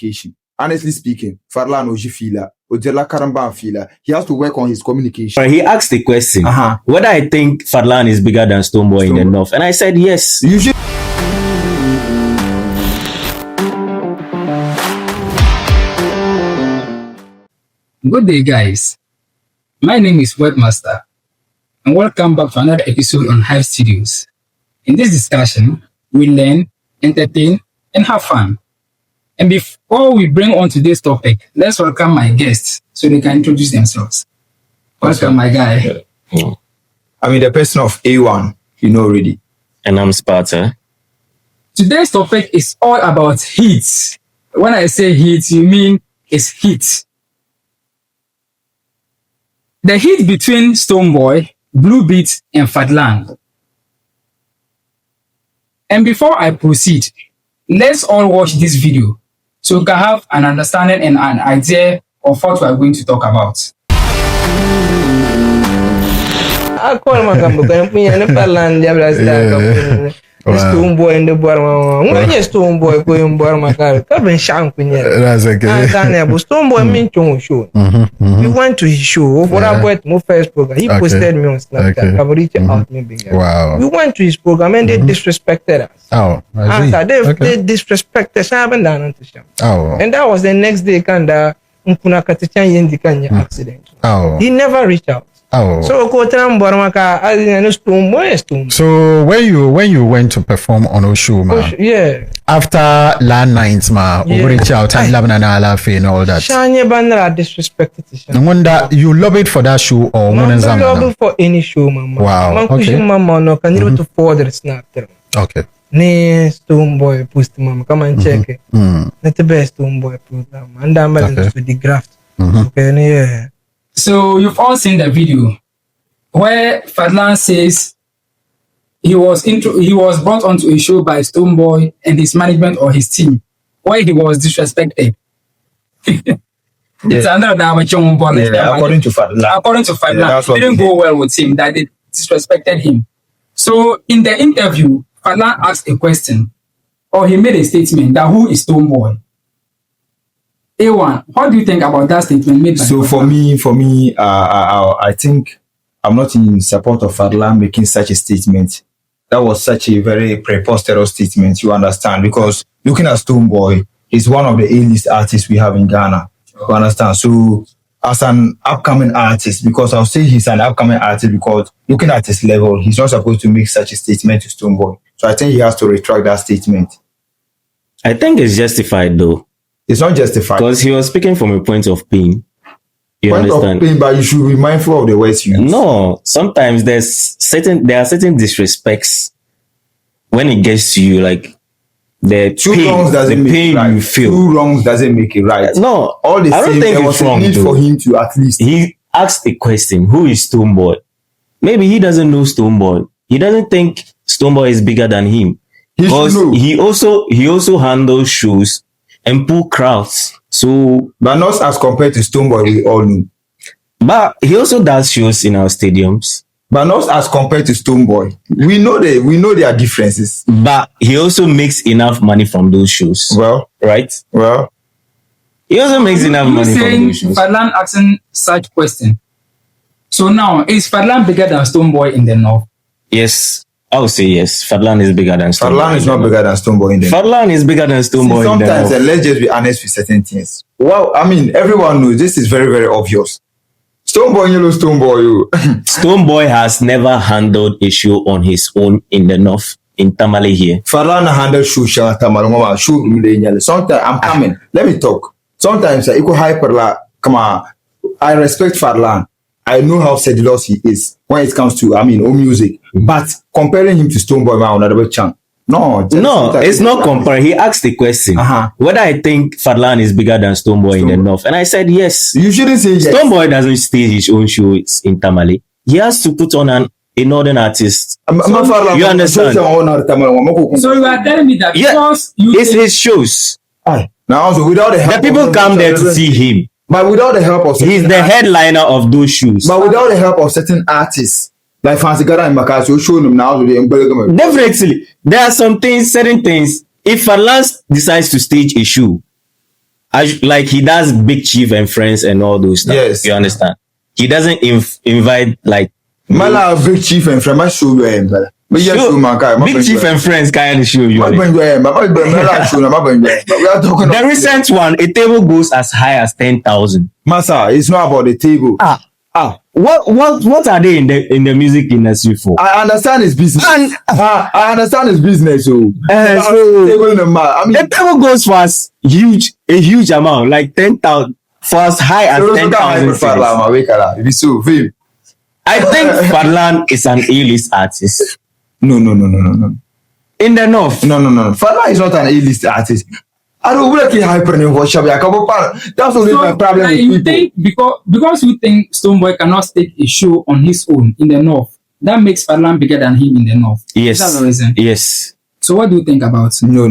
communication. Honestly speaking, Fadlan Ojifila, Ojela Karamban Fila, he has to work on his communication. He asked the question whether I think Fadlan is bigger than Stonebwoy in the North, and I said yes. You should. Good day, guys. My name is Webmaster, and welcome back to another episode on Hive Studios. In this discussion, we learn, entertain, and have fun. And before we bring on today's topic, let's welcome my guests so they can introduce themselves. Welcome, my guy. I mean, the person of A1, you know already. And I'm Sparta. Today's topic is all about heat. When I say heat, you mean it's heat. The heat between Stonebwoy, Bluebeatz, and Fadlan. And before I proceed, let's all watch this video so we can have an understanding and an idea of what we are going to talk about. Stonebwoy in the bar, Stonebwoy going bar my car, Cabin Shank. Stonebwoy mean to show. We went to his show. What about my first program? He posted me on Snapchat. Wow. We went to his program and they disrespected us. Oh, they disrespected us. I haven't done anything. Oh, and that was the next day. Kanda accident. Oh, he never reached out. Oh, so so when you went to perform on Oshu, ma, yeah, after land nights, ma, reach out and and all that. Shanye Bandra disrespected. No wonder you lobbied for that show or one lobby for any show, mama. Wow, okay. Mama no can you to forward snap. Okay. Ne Stonebwoy post mama, come and check it. Not the best Stonebwoy program, and I'm to the graft. Okay, yeah. So you've all seen the video where Fadlan says he was brought onto a show by Stonebwoy and his management or his team, where he was disrespected. It's another according to Fadlan. According to Fadlan, it didn't go well with him that they disrespected him. So in the interview, Fadlan asked a question, or he made a statement that who is Stonebwoy? A1, what do you think about that statement made by So Fadlan? for me, I think I'm not in support of Fadlan making such a statement. That was such a very preposterous statement, you understand? Because looking at Stonebwoy, he's one of the A-list artists we have in Ghana. You understand? So as an upcoming artist, because I'll say he's an upcoming artist because looking at his level, he's not supposed to make such a statement to Stonebwoy. So I think he has to retract that statement. I think it's justified though. It's not justified. Because he was speaking from a point of pain. You point understand? Of pain, but you should be mindful of the words you use. No, sometimes there are certain disrespects when it gets to you, like the pain you feel. Two wrongs doesn't make it right. No, all the I don't same, think there it's was wrong. A need for him to at least. He asked a question: who is Stonebwoy? Maybe he doesn't know Stonebwoy. He doesn't think Stonebwoy is bigger than him. Because he also handles shows and pull crowds. So, but not as compared to Stonebwoy, we all know. But he also does shows in our stadiums. But not as compared to Stonebwoy. We know their differences. But he also makes enough money from those shows. Well, right? Well, he also makes enough money from those shows. Fadlan asking such question. So now, is Fadlan bigger than Stonebwoy in the North? Yes. I would say yes. Fadlan is bigger than Stonebwoy. Fadlan is not bigger than Stonebwoy in the Fadlan is bigger than Stonebwoy. Sometimes, and let's just be honest with certain things. Well, I mean, everyone knows this is very, very obvious. Stonebwoy, you know Stonebwoy. Stonebwoy has never handled a show on his own in the North, in Tamale here. Fadlan handled show Tamale. Sometimes I'm coming. Let me talk. Sometimes I go hyper. Come on, I respect Fadlan. I know how sedulous he is when it comes to, music. But comparing him to Stonebwoy, no, it's not comparing. He asked the question whether I think Fadlan is bigger than Stonebwoy in the North, and I said yes. You shouldn't say yes. Stonebwoy doesn't stage his own shows in Tamale. He has to put on a northern artist. You understand? So you are telling me that because it's his shows. Now, so without the help, the people come there to see him. But without the help of he's the headliner of those shows. But without the help of certain artists, like Fancy Gara and Makasi, show them now. Definitely. There are certain things. If Fadlan decides to stage a show, like he does Big Chief and Friends and all those stuff. Yes. You understand? He doesn't invite like Mala Big Chief and Friends. I show you him, brother. But yes, Sure. you man, Big Chief and Friends kind of show you. the The recent one, a table goes as high as 10,000. Massa, it's not about the table. What are they in the music industry for? I understand his business. I understand his business. So, so I mean, the table goes for as a huge amount, like 10,000, for as high as 10,000. I think Fadlan is an A-list artist. No. In the north. No. Fadlan is not an A-list artist. I don't like hyper in That's only my problem with You people. think because you think Stonebwoy cannot stake a show on his own in the north, that makes Fadlan bigger than him in the north. Yes. That's the reason. Yes. So what do you think about it? No.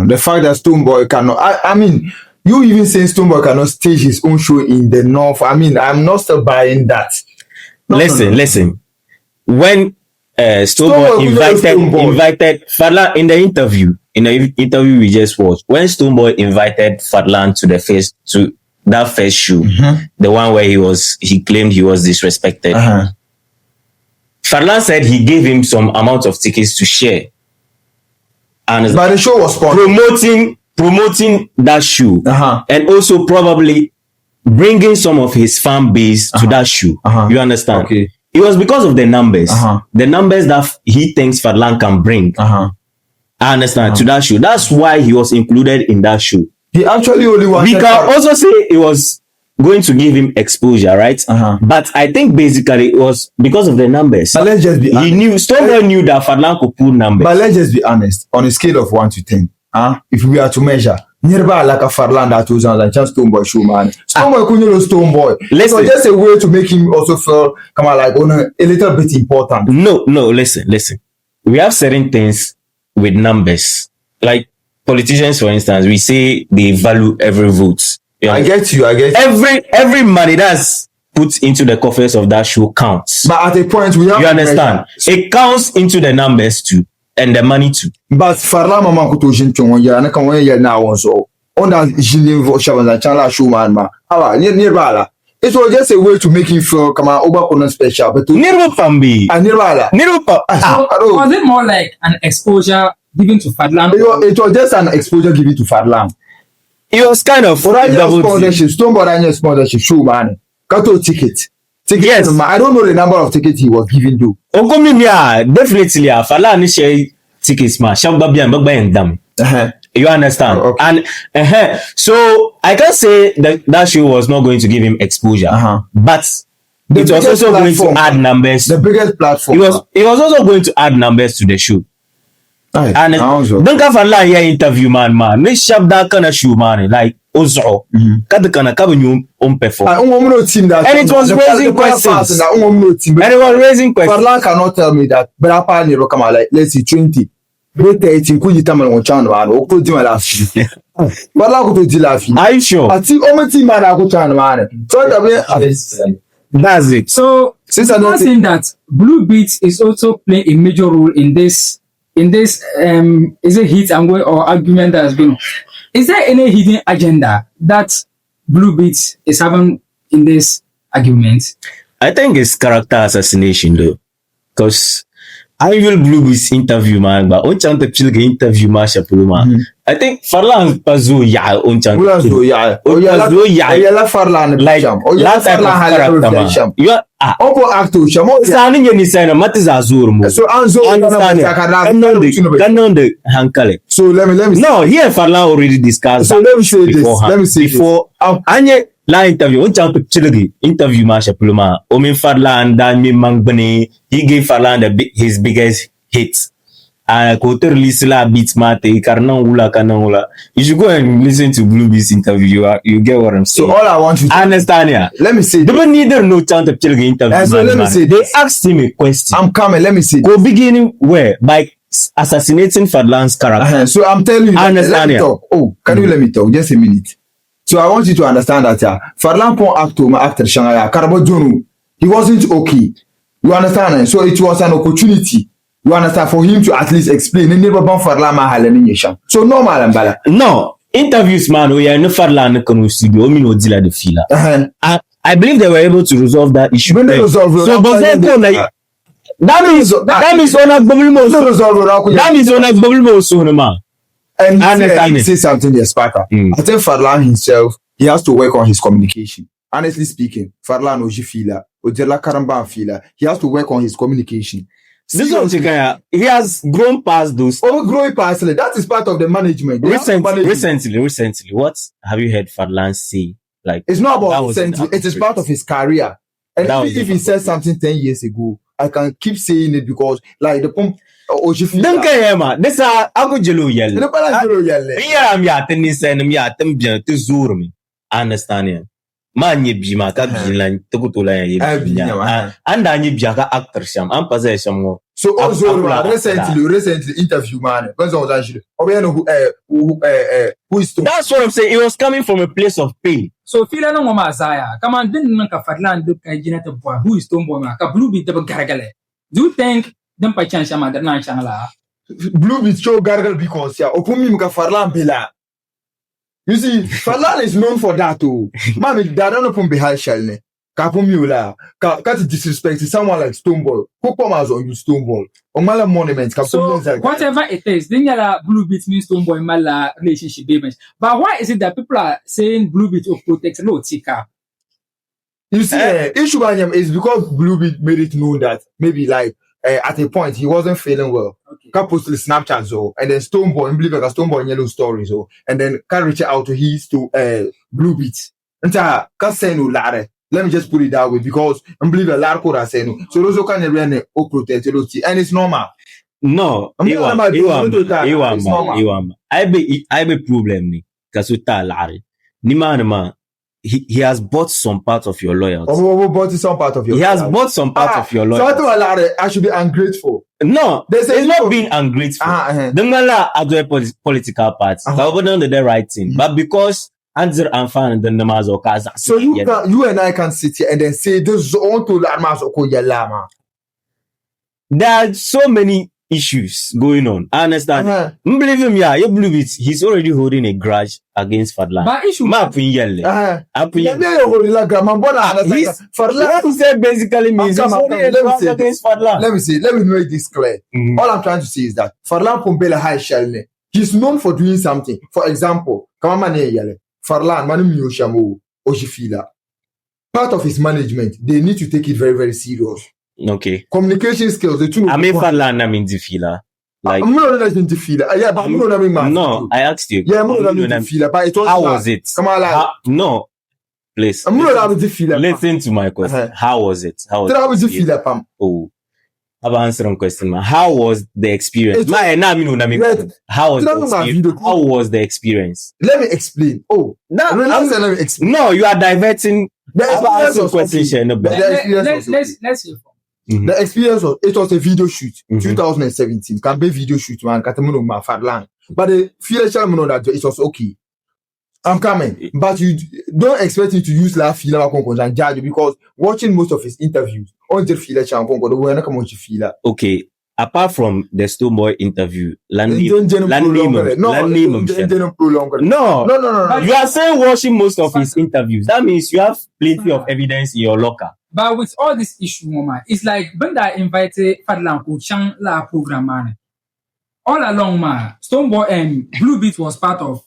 The fact that Stonebwoy cannot, I mean, you even saying Stonebwoy cannot stage his own show in the north. I mean, I'm not still buying that. Listen. When Stonebwoy invited Fadlan in the interview we just watched, when Stonebwoy invited Fadlan to that first show, the one where he claimed he was disrespected. Fadlan said he gave him some amount of tickets to share, and But the show was promoting that show, and also probably bringing some of his fan base to that show. You understand? Okay. It was because of the numbers, the numbers that he thinks Fadlan can bring. I understand, to that show. That's why he was included in that show. He actually only wanted. We can also say it was going to give him exposure, right? But I think basically it was because of the numbers. But let's just be honest. Stonebwoy knew that Fadlan could pull numbers. But let's just be honest. On a scale of 1 to 10, if we are to measure, nearby like a Fadlan that was on like just Stonebwoy show, man. Stonebwoy couldn't know Stonebwoy. It was just a way to make him also feel like a little bit important. No, listen. We have certain things with numbers. Like politicians, for instance, we say they value every vote. I get you. Every money that's put into the coffers of that show counts. But at a point, we have. You understand? It counts into the numbers too, and the money too. But Fadlan mama kuto jinchon ya na kan ya na wonso. On that jilin shaban chala show man ma. Nearby la. It was just a way to make him feel over special. But Nearby Pambi. Was it more like an exposure given to Fadlan? It was just an exposure given to Fadlan. It was kind of sponsorship. Stonebwoy sponsorship show man. Got a ticket. Yes. I don't know the number of tickets he was given to. Definitely. Fadlan share tickets man. You understand? Okay. And so I can say that show was not going to give him exposure, but it was also going to add numbers. The biggest platform. It was also going to add numbers to the show. And don't have a here interview man. Me shop that kind of show man like Ozo. perform. And it was raising questions. Fadlan cannot tell me that. But apparently, like let's say 20. Are you sure? That's it. So since I'm saying that Bluebeatz is also playing a major role in this is a hit and going or argument that has been. Is there any hidden agenda that Bluebeatz is having in this argument? I think it's character assassination though, because I will Bluebeatz interview man, but on chant the interview man. I think Fadlan pazo ya on chant. Like last time character man. You are actor. Sani ni sana matizazur mo. So Anzo the hankale. So let me. No, here Fadlan already discussed. So let me say this. Before anye la interview on chant the interview man shapuluma. Omin Fadlan dan mi mangbani. He gave Fadlan his biggest hits. And Kote release la beats mate karna. You should go and listen to Bluebeatz interview. You get what I'm saying. So all I want you to understand here. Let me say. They don't need no chance to interview. So let me say. They asked him a question. I'm coming. Let me say. Go beginning where by assassinating Fadlan's character. So I'm telling you. Understand here. Oh, can you let me talk? Just a minute. So I want you to understand that Fadlan pon actor Shangaya Karabo Jonu. He wasn't okay. You understand? So it was an opportunity. You understand, for him to at least explain. So normal, no, interviews, man, we are no Fadlan no studio. We no deal the fila. I believe they were able to resolve that issue. When they resolve, so, but that means on a bubble most. That means on a bubble most, man. And he say something there, Sparker. I think Fadlan himself, he has to work on his communication. Honestly speaking, Fadlan Oji fila, Ojela Karamba fila, he has to work on his communication. This one, he has grown past those. Growing past it. That is part of the management. Recently, what have you heard Fadlan say? Like, it's not about recently. It is part of his career. And if he said something 10 years ago, I can keep saying it because, like, the pump. Don't care, man. This is Uncle Jelo Yell. I understand him. Man, you be my cabin to go to line. And I need Jaka actor sham and possession. So also recently interview man. Who is that's what I'm saying. It was coming from a place of pain. So feel no mama Zaya. Come on, didn't make a Fadlan look at Janet boy who is Stonebwoy, a Bluebeatz double gargale. Do you think them by chance I'm the nine channel? Bluebeatz show gargle because ya Opumi Muka Fadlan Bela. You see, Fadlan is known for that too. Mami, they don't open behind Shelne. Kapumula, can't disrespect someone like Stonebwoy. Who comes on you Stonebwoy? Or Mala Monument, so whatever it is, then yala Bluebeatz means Stonebwoy Mala relationship damage. But why is it that people are saying Bluebeatz will protect low tika? You see, issue by him is because Bluebeatz made it known that maybe like at a point he wasn't feeling well. Can post the Snapchat so and then Stonebwoy and believe like a Stonebwoy yellow story so and then can reach out to his to Bluebeatz. And can say no ladder. Let me just put it that way because I believe a lot of say no. So those who can run or protect and it's normal. No, I be problem ni kasuta lari. Ni man he has bought some part of your loyalty. Oh, bought some part of your. He has bought some part of your loyalty. So I should be ungrateful. No, it's not being ungrateful. The Ngala other political parties, but done the right thing. But because Anzer and Fan the Namazo Kaza. So you and I can sit here and then say this on to Lamazo Yalama. There are so many issues going on. I understand. Believe him, yeah, you Bluebeatz, he's already holding a grudge against Fadlan. But issue Fadlan said basically means he's holding a grudge against Fadlan. Let me make this clear. All I'm trying to say is that Fadlan Pombela High Shelne, he's known for doing something. For example, Fadlan Manu Miyoshamu Ojifila. Part of his management, they need to take it very, very serious. Okay. Communication skills, the two. I mean, Fadlan, I mean, Defila. Like, I'm not in Defila. Yeah, but I'm not in man. No, I asked you. Yeah, I'm not in Defila. But it was how was it? Come on, like, no, please. I'm not in Defila. Listen to my question. How was it? How was it? Defila, Pam. Oh, I've answered one question, man. How was the experience? How was the experience? Let me explain. Oh, let me explain. No, you are diverting. Let's hear from. The experience was, it was a video shoot, 2017. Can be video shoot, man. Katamuno ma Fadlan. But the feature know that it was okay. I'm coming, but you don't expect me to use la fila and judge because watching most of his interviews, on the fila okay. Apart from the Stonebwoy interview, No. You are saying watching most of his interviews. That means you have plenty of evidence in your locker. But with all this issue, Mama, it's like Benda invited Fadlan to Chang La program, man. All along, man, Stonebwoy and Bluebeatz was part of.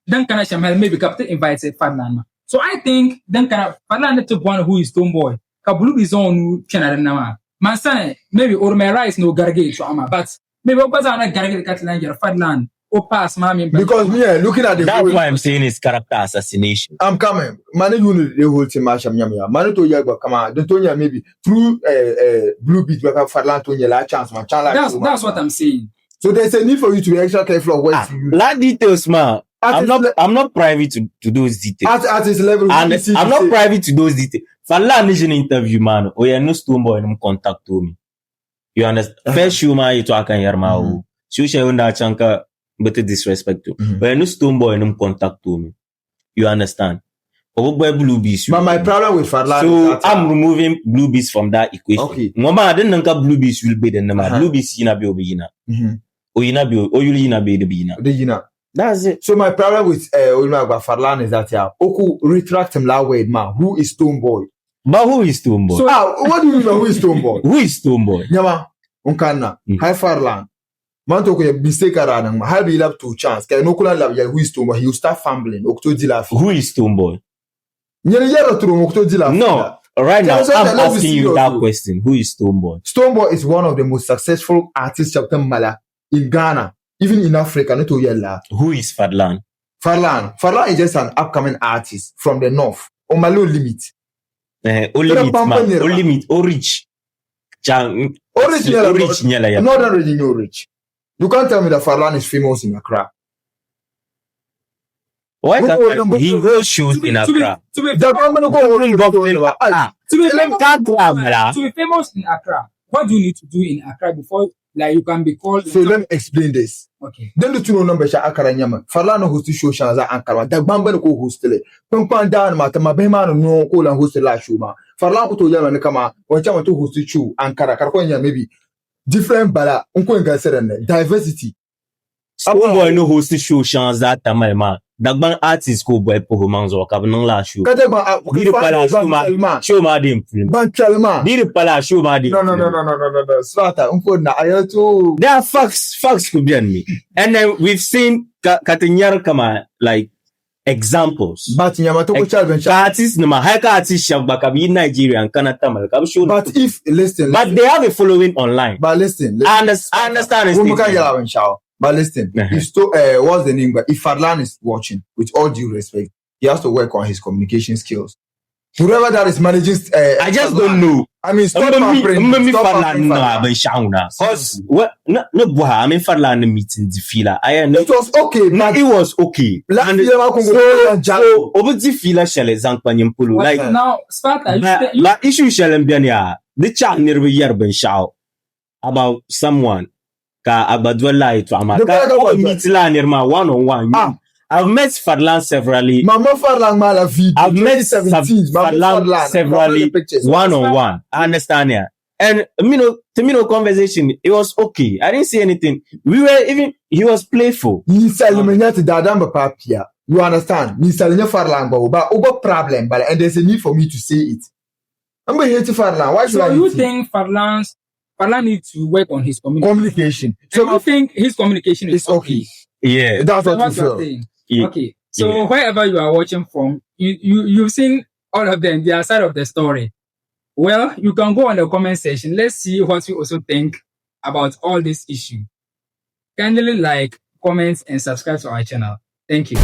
Then can I maybe Captain invited Fadlan, man. So I think then can Fadlan to one who is Stonebwoy. Bluebeatz on channel now. Man, son, maybe or my rice no gargate but maybe what was on a gargate Catalan Fadlan or pass, mommy. Because me looking at the that's why I'm saying it's character assassination. I'm coming. Manu the whole team Masham Manu to Yago, come on, the Tonya maybe through Bluebeatz, Fadlan Tonya la chance, man. That's what I'm saying. So there's a need for you to be extra careful of what you use. Lot details, man. I'm not private to those details. At his level, and I'm not private to those details. Fadlan is an interview, man. Oh, yeah, no Stonebwoy and contact to me. You understand? First, you man, you talk and your mouth. You share on that chanka, but disrespect to. But no Stonebwoy and contact to me. You understand? Bluebeatz. But my problem with Fadlan so I'm removing Bluebeatz from that equation. Okay. Mama, I didn't think Bluebeatz will be the number. Bluebeatz yina be obina. O yina be o yuli yina be the bina. The yina. That's it. So my problem with Fadlan is that Oku retract him that word, man. Who is Stonebwoy? But who is Stonebwoy? So what do you know? Who is Stonebwoy? Who is Stonebwoy? Nyama, unkana. Hi Fadlan. Man talk a mistake around. How be love two chance? Can no kula love who is Stonebwoy? He will start fumbling. Who is Stonebwoy? No. Right now, I'm asking you that question. Who is Stonebwoy? Stonebwoy is one of the most successful artists in Ghana, even in Africa. Not to yell. Who is Fadlan? Fadlan is just an upcoming artist from the north. Omalo limit. Rich. Northern region, no rich. You can't tell me that Fadlan is famous in Accra. Why can't he goes shows in Accra? To be famous in Accra, what do you need to do in Accra before you can be called? So let me explain this. Okay. Then the two number Accra nyama. Fadlan no host show shows at Accra. The Bamba no host le. Pumpan down mata mabema no call and host la show ma. Fadlan ko to yama ne kama. Wancha to host show Ankara. Karko nya maybe different bala. Unko ngasere diversity. Stonebwoy no host show shows that time man. Dagban artist ko boy po manzo ka non la show. Diri pala show ma dem film. Banchalma. Diri pala show ma dem. No. Strata unko na ayato. There are facts could be on me. And then we've seen Katinyar kama like examples. But nyama to ko challenge. Artists no ma haka artist shabba ka bi Nigerian kana tamal ka show. But if listen. But they have a following online. But listen. I understand it. But listen, what's the name? But if Fadlan is watching, with all due respect, he has to work on his communication skills. Whoever that is managing, I just Fadlan, don't know. I mean, stop Fadlan because what? No, I mean Fadlan meeting the fila. It was okay. It was okay. And so obviously fila shall example like now Sparta. But issue shall be the chat near the year ben shout about someone. I've met Fadlan severally. I've met Fadlan severally one-on-one. I understand yeah. And conversation, it was okay. I didn't see anything. He was playful. You understand? But problem, and there's a need for me to say it. I'm going to hate Fadlan. Why should I? So you think Fadlan needs to work on his communication. So you think his communication is okay? Yeah, that's what you feel. Yeah. Okay, so wherever you are watching from, you've seen all of them, their side of the story. Well, you can go on the comment section. Let's see what you also think about all this issue. Kindly like, comment, and subscribe to our channel. Thank you.